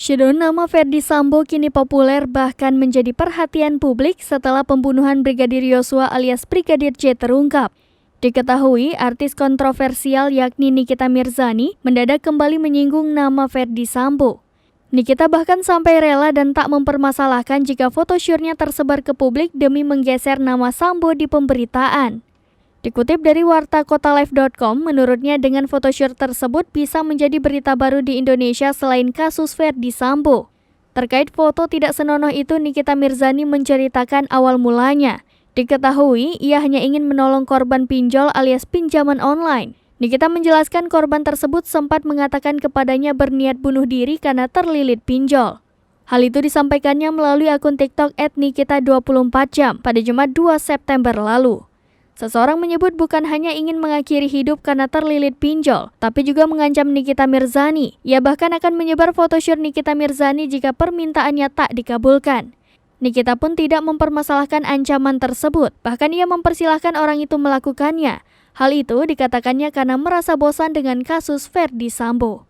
Shadow nama Ferdy Sambo kini populer bahkan menjadi perhatian publik setelah pembunuhan Brigadir Yosua alias Brigadir J terungkap. Diketahui artis kontroversial yakni Nikita Mirzani mendadak kembali menyinggung nama Ferdy Sambo. Nikita bahkan sampai rela dan tak mempermasalahkan jika photoshootnya tersebar ke publik demi menggeser nama Sambo di pemberitaan. Dikutip dari warta kotalife.com, menurutnya dengan photoshoot tersebut bisa menjadi berita baru di Indonesia selain kasus Ferdy Sambo. Terkait foto tidak senonoh itu, Nikita Mirzani menceritakan awal mulanya. Diketahui ia hanya ingin menolong korban pinjol alias pinjaman online. Nikita menjelaskan korban tersebut sempat mengatakan kepadanya berniat bunuh diri karena terlilit pinjol. Hal itu disampaikannya melalui akun TikTok @nikita24jam pada Jumat 2 September lalu. Seseorang menyebut bukan hanya ingin mengakhiri hidup karena terlilit pinjol, tapi juga mengancam Nikita Mirzani. Ia bahkan akan menyebar photoshoot Nikita Mirzani jika permintaannya tak dikabulkan. Nikita pun tidak mempermasalahkan ancaman tersebut, bahkan ia mempersilahkan orang itu melakukannya. Hal itu dikatakannya karena merasa bosan dengan kasus Ferdy Sambo.